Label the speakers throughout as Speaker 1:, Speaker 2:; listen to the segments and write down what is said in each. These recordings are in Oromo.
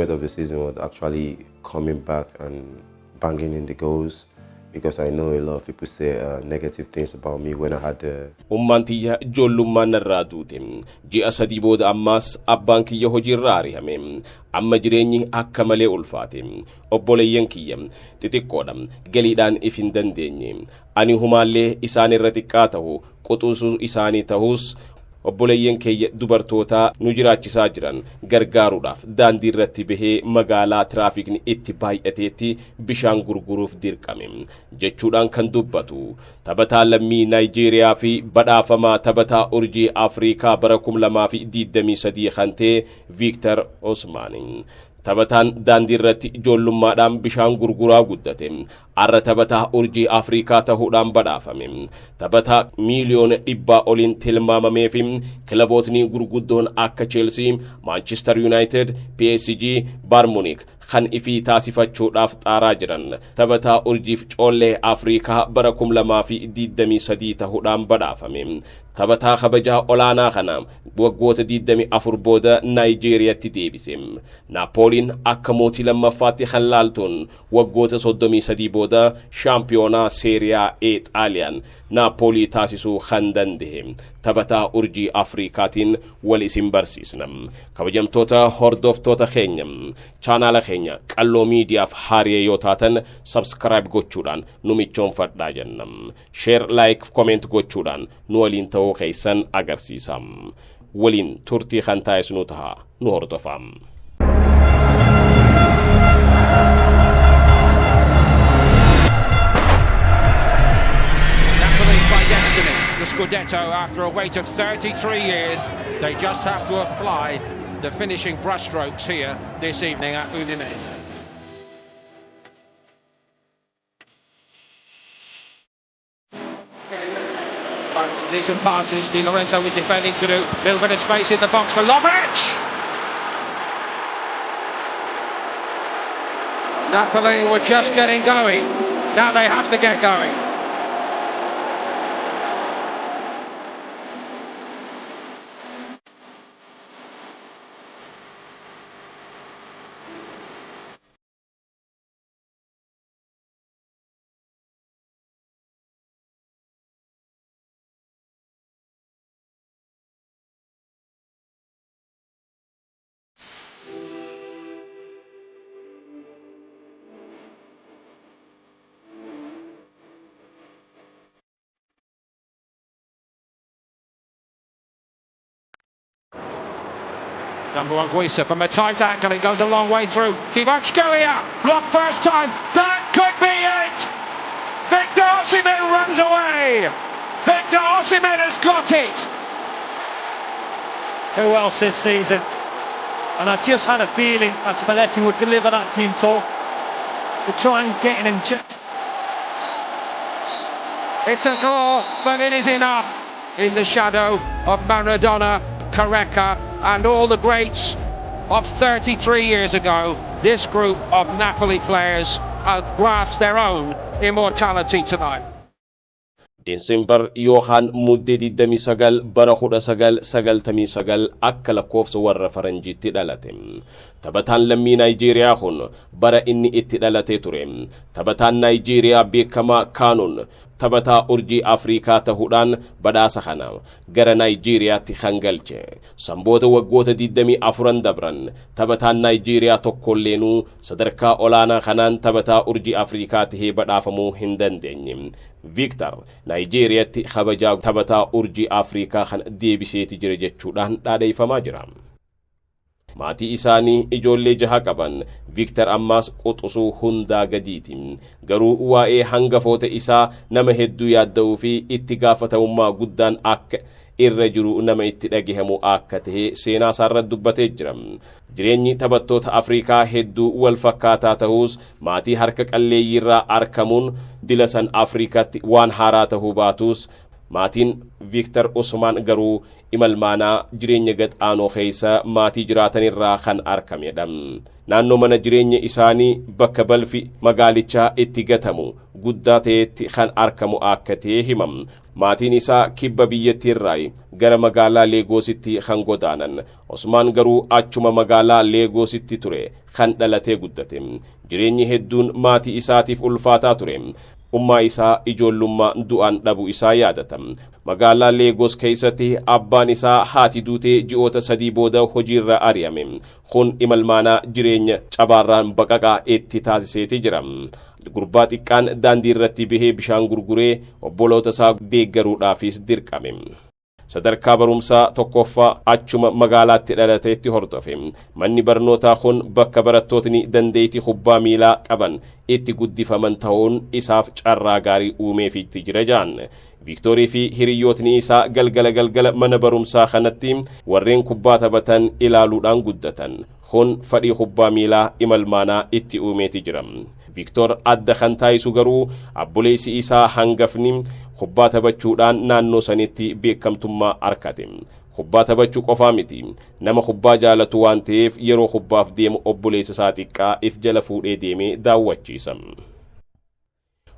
Speaker 1: point of the season was actually coming back and banging in the goals. Because I know a lot of people say negative things about me when I had the...
Speaker 2: Ummantiya jollummaan narraa duute ji'a sadii booda ammaas abbaan kiyya hojiirraa ari'ame amma jireenyi akka malee ulfaate obboleeyyan kiyya xixiqqoodha galiidhaan if hin dandeenye ani humaallee isaan irra xiqqaa ta'u quxusuu isaanii ta'us obboleeyyan kiyya dubartoota nu jiraachisaa jiran gargaaruudhaaf daandii irratti bahee magaalaa tiraafikni itti baay'ateetti bishaan gurguruuf dirqame jechuudhaan kan dubbatu taphataa lammii Naayijeeriyaa fi badhaafamaa taphataa urjii Afrikaa bara 2023 kan ta'e Victor Osimhen. Taphataan daandii irratti ijoollummaadhaan bishaan gurguraa guddate arra taphataa urjii Afrikaa ta'uudhaan badhaafame taphataa miiliyoona 100 oliin tilmaamamee fi kilabootni gurguddoon akka Chelsea, Manchester United, PSG, Bayern Munich kan ifii taasifachuudhaaf xaaraa jiran taphataa urjiif coollee Afrikaa bara 2023 ta'uudhaan badhaafame taphataa kabajaa olaanaa kana waggoota 24 booda Naayijeeriyaatti deebise. Naapoliin akka mootii lammaffaatti kan laaltuun waggoota 33 booda shaampiyoonaa Seeriyaa A Xaaliyaan Naapolii taasisuu kan danda'e taphataa urjii Afrikaatiin wal isin barsiisna. Kabajamtoota hordoftoota keenya chaanaala keenya qalloo miidiyaaf haarii yoo taatan subscribe gochuudhaan nu michoonfadhaa jenna. Share, like, comment gochuudhaan nu waliin ta'uu keessan agarsiisa. Waliin turtii kan taasisnu ta'a nu hordofaa.
Speaker 3: The Scudetto, after a wait of 33 years, they just have to apply the finishing brushstrokes here this evening at Udinese. Decent passes, Di Lorenzo with defending to do. Little bit of space in the box for Lovic. Napoli were just getting going. Now they have to get going. Number one, Guisa from a tight angle, it goes a long way through. Kvaratskhelia, blocked first time, that could be it! Victor Osimhen runs away! Victor Osimhen has got it!
Speaker 4: Who else this season? And I just had a feeling that Spalletti would deliver that team talk to try and get in and check.
Speaker 3: It's a goal, but it is enough in the shadow of Maradona, Careca and all the greats of 33 years ago. This group of Napoli players have grasped their own immortality tonight.
Speaker 2: December Yohan Mudde 29 bara 1999 akka lakkoofsa warra faranjiitti dhalate. Taphataan lammii Naayijeeriyaa kun bara inni itti dhalate ture. Taphataan Naayijeeriyaa beekamaa Kaanuun taphataa urjii Afrikaa ta'uudhaan badhaasa kana gara Naayijeeriyaatti kan galche. Sanboota waggoota 24 dabran taphataan Naayijeeriyaa tokkolleenu sadarkaa olaanaa kanaan taphataa urjii Afrikaa tahee badhaafamuu hin dandeenye. Victor Naayijeeriyaatti kabajaa taphataa urjii Afrikaa kan deebiseeti jira jechuudhaan dhaadheeffamaa jira. Maatii isaanii ijoollee 6 qaban Victor ammaas quxusuu hundaa gadiiti. Garuu waa'ee hangafoota isaa nama hedduu yaadda'uu fi itti gaafatamummaa guddaan akka irra jiru nama itti dhagahamu akka ta'e seenaa isaarra dubbatee jira. Jireenyi taphattoota Afrikaa hedduu wal fakkaataa ta'us maatii harka qalleeyyiirraa argamuun dilasan Afrikaatti waan haaraa ta'uu baatus maatiin Victor Osimhen garuu imalmaanaa jireenya gadhaanoo keessa maatii jiraatanirraa kan argamedha. Naannoo mana jireenya isaanii bakka balfi magaalichaa itti gatamu guddaa ta'etti kan argamu akka ta'e himam. Maatiin isaa kibba biyyattiirraa gara magaalaa Leegoositti kan godaanan. Osmaan garuu achuma magaalaa Leegoositti ture kan dhalatee guddate. Jireenyi hedduun maatii isaatiif ulfaataa ture. Ummaa isaa ijoollummaa du'aan dhabu isaa yaadata. Magaalaa Leegos keessatti abbaan isaa haati duutee ji'oota 3 booda hojiirra ari'ame. Kun imalmaanaa jireenya cabaarraan baqaqaa itti taasiseeti jira. Gurbaa xiqqaan daandii irratti bahee bishaan gurguree obboloota isaa deeggaruudhaafis dirqame. Sadarkaa barumsaa tokkoffaa achuma magaalaatti dhalateetti hordofe. Manni barnootaa kun bakka barattootni dandeettii kubbaa miilaa qaban itti guddifaman ta'uun isaaf carraa gaarii uumeefiitti jira jaan. Viiktorii fi hiriyootni isaa galgala mana barumsaa kanatti warreen kubbaa taphatan ilaaluudhaan guddatan. Kun fedhii kubbaa miilaa imalmaanaa itti uumeeti jira. Viiktor adda kan taasisu garuu abboleessi isaa hangafni kubbaa taphachuudhaan naannoo sanitti beekamtummaa argate. Kubbaa taphachuu qofaa miti. Nama kubbaa jaalatu waan ta'eef yeroo kubbaaf deemu obboleessa isaa xiqqaa if jala fuudhee deemee daawwachiisa.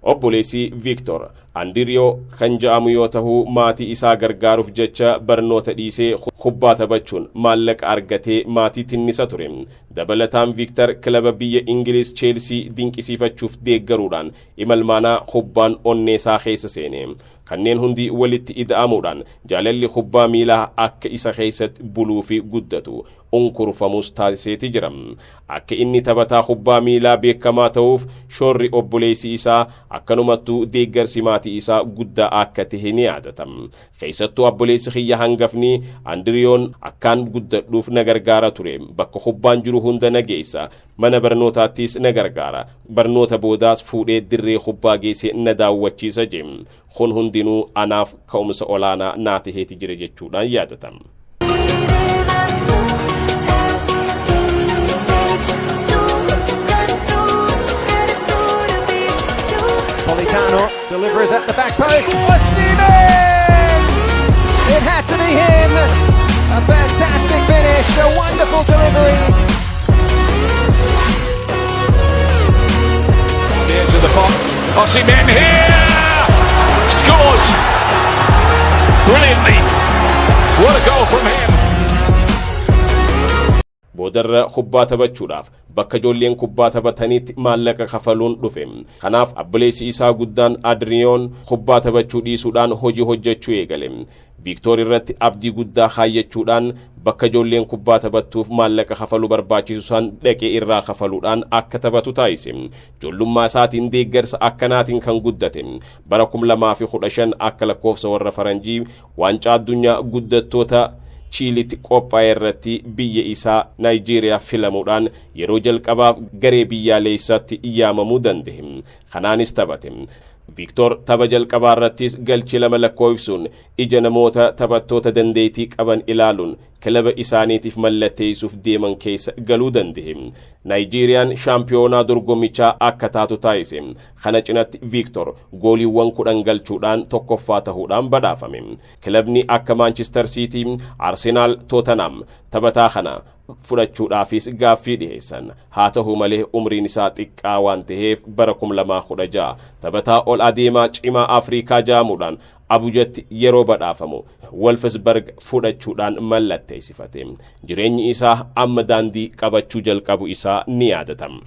Speaker 2: Obboleessi Viiktor Andiriyoo kan jedhamu yoo ta'u maatii isaa gargaaruuf jecha barnoota dhiisee kubbaa taphachuun maallaqa argatee maatii tinnisa ture. Dabalataan Viiktor kilaba biyya Ingiliz Cheelsii dinqisiifachuuf deeggaruudhaan imalmaanaa kubbaan onnee isaa keessa seene. Kanneen hundi walitti ida'amuudhaan jaalalli kubbaa miilaa akka isa keessatti buluu fi guddatu unkurfamus taasiseeti jira. Akka inni taphataa kubbaa miilaa beekamaa ta'uuf shoorri obboleessi isaa akkanumattuu deeggarsi maatii isaa guddaa akka ta'e ni yaadata. Keessattuu obboleessi kiyya hangafni Andiriyoon akkaan guddadhuuf na gargaara ture. Bakka kubbaan jiru hunda na geessa. Mana barnootaattis na gargaara. Barnoota boodaas fuudhee dirree kubbaa geessee na daawwachiisa jedhe. Kun hundinuu anaaf ka'umsa olaanaa naa ta'eeti jira jechuudhaan yaadata.
Speaker 5: Politano delivers at the back post. Osimhen! It had to be him. A fantastic finish, a wonderful delivery.
Speaker 3: On the edge of the box, Osimhen here! Scores! Brilliantly! What a goal from him!
Speaker 2: Boodarra kubbaa taphachuudhaaf bakka ijoolleen kubbaa taphatanitti maallaqa kafaluun dhufe. Kanaaf abboleessi isaa guddaan Adriyoon kubbaa taphachuu dhiisuudhaan hojii hojjechuu eegale. Viiktoor irratti abdii guddaa kaayyachuudhaan bakka ijoolleen kubbaa taphattuuf maallaqa kafaluu barbaachisu san dhaqee irraa kafaluudhaan akka taphatu taasise. Ijoollummaa isaatiin deeggarsa akkanaatiin kan guddate. Bara 2015 akka lakkoofsa warra faranjii waancaa addunyaa guddattoota Chiilitti qophaa'e irratti biyya isaa Naayijeeriyaa filamuudhaan yeroo jalqabaaf garee biyyaalessaatti yaamamuu danda'e. Kanaanis taphate. Viiktor tapha jalqabaa irrattis galchii 2 lakkoofsuun ija namoota taphattoota dandeettii qaban ilaaluun kilaba isaaniitiif mallatteessuuf deeman keessa galuu danda'e. Naayijeeriyaan shaampiyoonaa dorgommichaa akka taatu taasise. Kana cinatti Viiktor gooliiwwan 10 galchuudhaan tokkoffaa ta'uudhaan badhaafame. Kilabni akka Manchester City, Arsenal, Tottenham taphataa kana fudhachuudhaafis gaaffii dhiheessan. Haa ta'u malee umriin isaa xiqqaa waan ta'eef bara 2016 taphataa ol adeemaa cimaa Afrikaa jaamuudhaan Abujatti yeroo badhaafamu Wolfsburg fudhachuudhaan mallatteessifate. Jireenyi isaa amma daandii qabachuu jalqabu isaa ni yaadatama.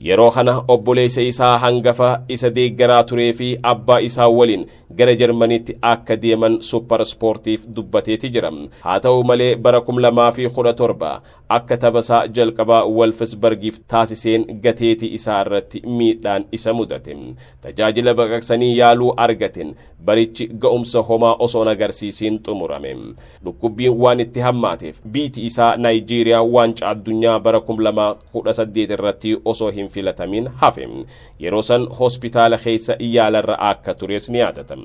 Speaker 2: Yeroo kana obboleessa isaa hangafa isa deeggaraa turee fi abbaa isaa waliin gara Jarmaniitti akka deeman Super Sportiif dubbateeti jira. Haa ta'u malee bara 2017 akka taphasaa jalqabaa Wolfsburgiif taasiseen gateetii isaa irratti miidhaan isa mudate. Tajaajila baqaqsanii yaaluu argateen barichi ga'umsa homaa osoo agarsiisiin xumurame. Dhukkubbiin waan itti hammaateef biitti isaa Naayijeeriyaa waancaa addunyaa bara 2018 irratti osoo hin filatamin hafe. Yeroo san hospitaala keessa yaalarra akka tures ni yaadatama.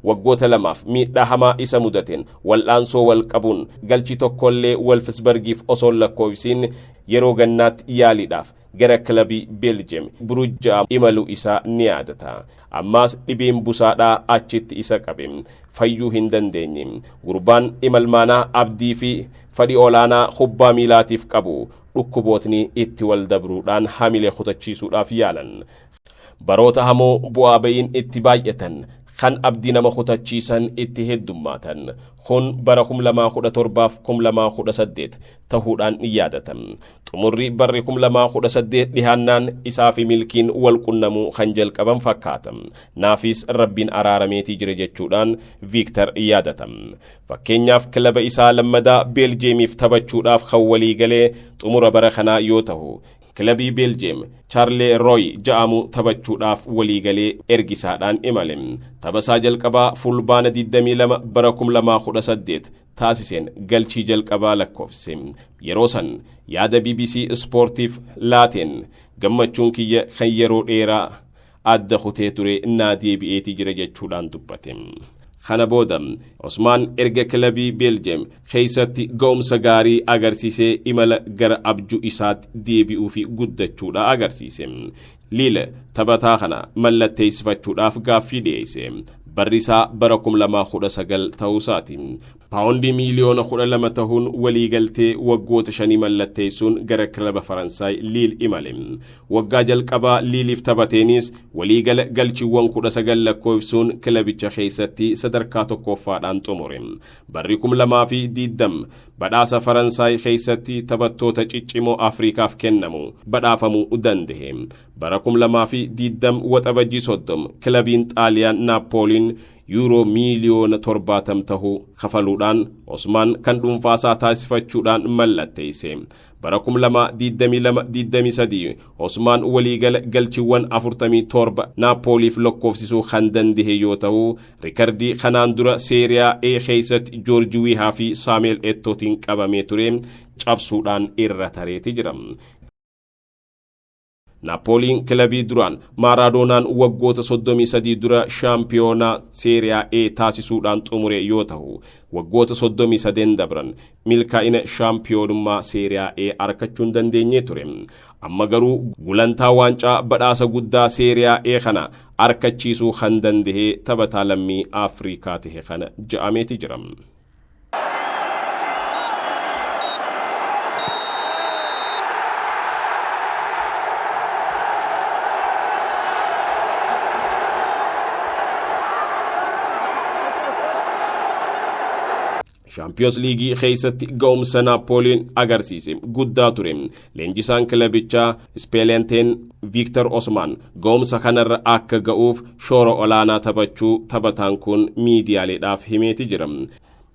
Speaker 2: Waggoota 2 miidhaa hamaa isa mudateen wal'aansoo wal qabuun galchii tokkollee Wolfsburgiif osoo lakkoofsiin yeroo gannaatti yaaliidhaaf gara kilabii Belgium Brugge imaluu isaa ni yaadata. Ammaas dhibeen busaadhaa achitti isa qabe. Fayyuu hin dandeenye. Gurbaan imalmaanaa abdii fi fedhii olaanaa kubbaa miilaatiif qabu dhukkubootni itti wal dabruudhaan hamilee kutachiisuudhaaf yaalan. baroota hamoo bu'aa ba'iin itti baay'atan kan abdii nama kutachiisan itti heddummaatan kun bara 2017 2018 ta'uudhaan ni yaadatam. Xumurri barri 2018 dhihaannaan isaa fi milkiin wal qunnamuu kan jalqaban fakkaatam. Naafis rabbiin araarameetii jira jechuudhaan Victor yaadatam. Fakkeenyaaf kilaba isaa lammadaa Beeljeemiif taphachuudhaaf kan walii galee xumura bara kanaa yoo ta'u kilabii Beeljeem Charles Roy ja'amu taphachuudhaaf walii galee ergisaadhaan imale. Taphasaa jalqabaa fulbaana 22 bara 2018 taasiseen galchii jalqabaa lakkoofse. Yeroo san yaada BBC Sportiif laateen gammachuun kiyya kan yeroo dheeraa adda kutee ture naa deebi'eetii jira jechuudhaan dubbate. Kana booda Osmaan erga kilabii Beeljeem keessatti ga'umsa gaarii agarsiisee imala gara abjuu isaatti deebi'uu fi guddachuudha agarsiise. Liile taphataa kana mallatteessifachuudhaaf gaaffii dhiyeesse. Barrisaa bara 2019 ta'uusaati. Paawundii miliyoona 12 ta'uun waliigaltee waggoota 5 mallatteessuun gara kilaba Faransaay Liil imale. Waggaa jalqabaa Liiliif taphateenis waliigala galchiiwwan 19 lakkoofsuun kilabicha keessatti sadarkaa tokkoffaadhaan xumure. Barri 2020 badhaasa Faransaay keessatti taphattoota ciccimoo Afrikaaf kennamu badhaafamuu danda'e. Bara 2020 waxabajjii 30 kilabiin Xaaliyaan Naapooliin Euro miliyoona 70 ta'uu kafaluudhaan Osmaan kan dhuunfaasaa taasifachuudhaan mallatteesse. Bara 2022-23 Osmaan waliigala galchiiwwan 47 Naapooliif lakkoofsisuu kan danda'e yoo ta'u rikardii kanaan dura Seeriyaa A keessatti Joorji Wiihaa fi Saameel Ettootiin qabamee ture cabsuudhaan irra tareeti jira. Naapooliin kilabii duraan Maaradoonaan waggoota 33 dura shaampiyoonaa Seeriyaa A taasisuudhaan xumure yoo ta'u waggoota 33 dabran milkaa'ina shaampiyoonummaa Seeriyaa A argachuun dandeenye ture. Amma garuu gulantaa waancaa badhaasa guddaa Seeriyaa A kana argachiisuu kan danda'e taphataa lammii Afrikaa ta'e kana ja'ameeti jira. Champions League keessatti ga'umsa Naapooliin agarsiise guddaa ture. Leenjisaan kilabichaa Speelenteen Victor Osmaan ga'umsa kanarra akka ga'uuf shoora olaanaa taphachuu taphataan kun miidiyaaleedhaaf himeeti jira.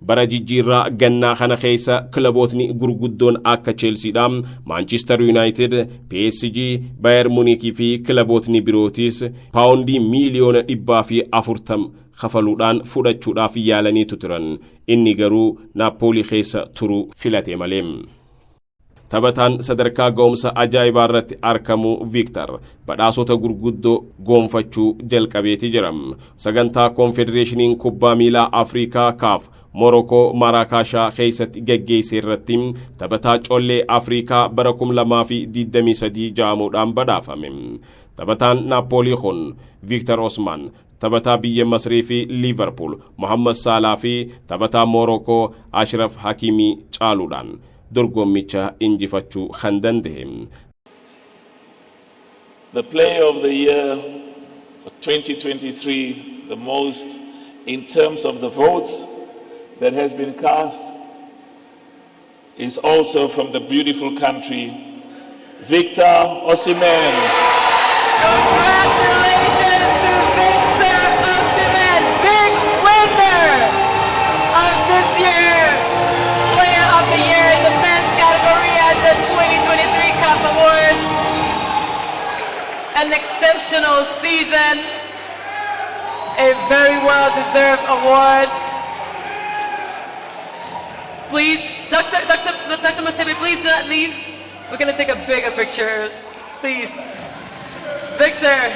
Speaker 2: Bara jijjiirraa gannaa kana keessa kilabootni gurguddoon akka Chelseadha, Manchester United, PSG, Bayern Munich fi kilabootni birootis paawundii miliyoona 140 kafaluudhaan fudhachuudhaaf yaalaniitu turan. Inni garuu Naapoolii keessa turu filate malee. Taphataan sadarkaa ga'umsa ajaa'ibaa irratti argamu Victor badhaasota gurguddoo goonfachuu jalqabeeti jira. Sagantaa Konfedereeshiniin kubbaa miilaa Afrikaa CAF Morokoo Maraakashaa keessatti gaggeesse irratti taphataa collee Afrikaa bara 2023 ja'amuudhaan badhaafame. Taphataan Naapoolii kun Victor Osmaan taphataa biyya Masrii fi Liverpool Mohamed Salah fi taphataa Morokoo Ashraf Hakimi caaluudhaan dorgommicha injifachuu kan danda'e.
Speaker 6: The player of the year for 2023, the most in terms of the votes that has been cast, is also from the beautiful country, Victor Osimhen.
Speaker 7: Congratulations to Victor Osimhen, big winner of this year, Player of the Year in the men's category at the 2023 CAF Awards. An exceptional season, a very well-deserved award. Please, Dr. Masebe, please do not leave. We're going to take a bigger picture, please. Victor.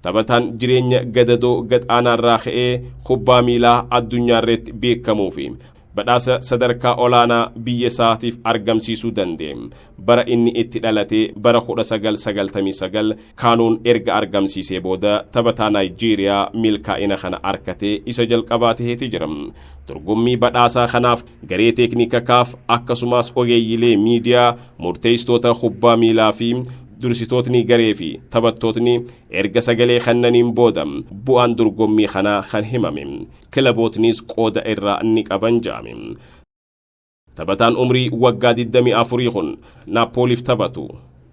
Speaker 2: Taphataan jireenya gadadoo gadhaanaarraa ka'ee kubbaa miilaa addunyaarratti beekamuu fi badhaasa sadarkaa olaanaa biyya isaatiif argamsiisuu danda'e. Bara inni itti dhalatee bara 1999 kaanuun erga argamsiisee booda taphataa Naayijeeriyaa milkaa'ina kana argatee isa jalqabaa ta'eeti jira. Dorgommii badhaasaa kanaaf garee teeknika CAF akkasumas ogeeyyilee miidiyaa murteessitoota kubbaa miilaa fi dursitootni garee fi taphattootni erga sagalee kennaniin booda bu'aan dorgommii kanaa kan himame kilabootnis qooda irraa ni qaban jaame. Taphataan umrii waggaa 24 kun Naapooliif taphatu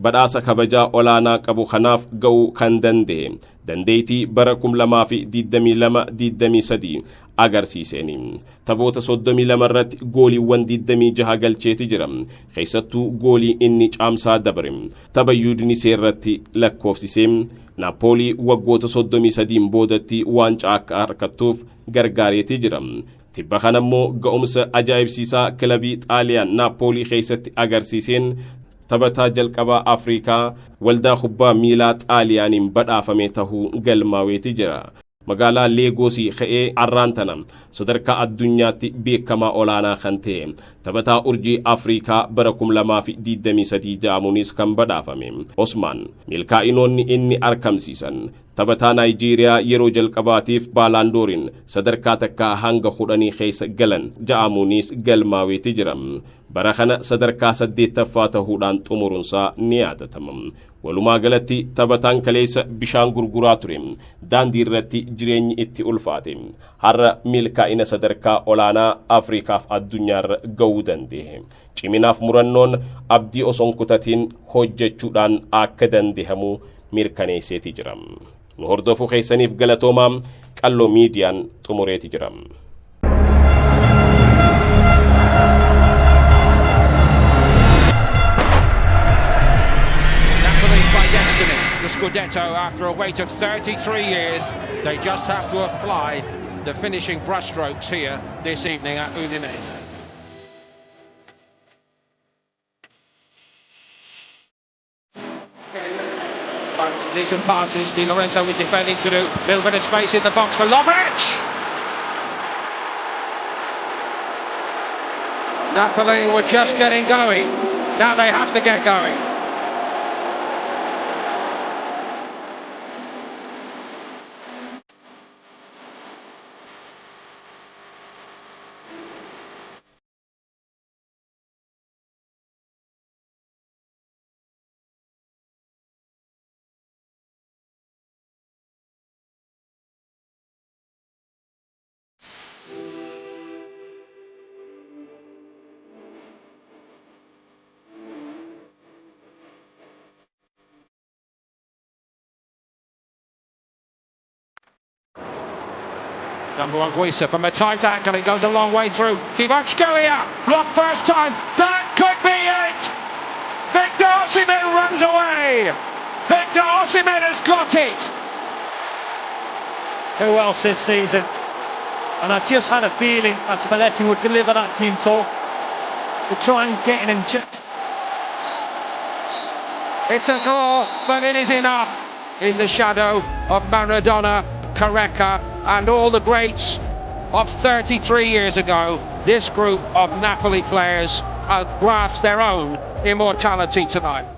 Speaker 2: badhaasa kabajaa olaanaa qabu kanaaf ga'uu kan danda'e dandeettii bara 2022-23 agarsiiseeni. Taphoota 32 irratti gooliiwwan 26 galcheeti jira. Keessattuu goolii inni caamsaa dabre tapha Udinese irratti lakkoofsisee Naapoolii waggoota 33 boodatti waancaa akka harkattuuf gargaareeti jira. Tibba kanammoo ga'umsa ajaa'ibsiisaa kilabii Xaaliyaan Naapoolii keessatti agarsiiseen taphataa jalqabaa Afrikaa waldaa kubbaa miilaa Xaaliyaaniin badhaafame tahuu galmaaweeti jira. Magaalaa Leegosii ka'ee arraantana sadarkaa addunyaatti beekamaa olaanaa kan ta'e taphataa urjii Afrikaa bara 2023 jedhamuunis kan badhaafame. Osman milkaa'inoonni inni argamsiisan taphataa Naayijeeriyaa yeroo jalqabaatiif baalaandooriin sadarkaa takkaa hanga 10 keessa galan jedhamuunis galmaaweeti jira. Bara kana sadarkaa 8ffaa tahuudhaan xumuruunsaa ni yaadatama. Walumaa galatti taphataan kaleessa bishaan gurguraa ture daandii irratti jireenyi itti ulfaate har'a milkaa'ina sadarkaa olaanaa Afrikaaf addunyaarra ga'uu danda'e. Ciminaaf murannoon abdii osoo hin kutatiin hojjechuudhaan akka danda'amu mirkaneesseeti jira. Nu hordofuu keessaniif galatoomaa. Qalloo miidiyaan xumureeti jira.
Speaker 3: The Scudetto, after a wait of 33 years, they just have to apply the finishing brushstrokes here this evening at Udinese. Decent passes, Di Lorenzo with defending to do. Little bit of space in the box for Lovic. Napoli were just getting going. Now they have to get going. Number 1 Guisa from a tight angle, it goes a long way through. Kvaratskhelia, blocked first time, that could be it! Victor Osimhen runs away! Victor Osimhen has got it!
Speaker 4: Who else this season? And I just had a feeling that Spalletti would deliver that team talk to try and get in and
Speaker 3: It's a goal, but it is enough in the shadow of Maradona, Careca and all the greats of 33 years ago. This group of Napoli players have grasped their own immortality tonight.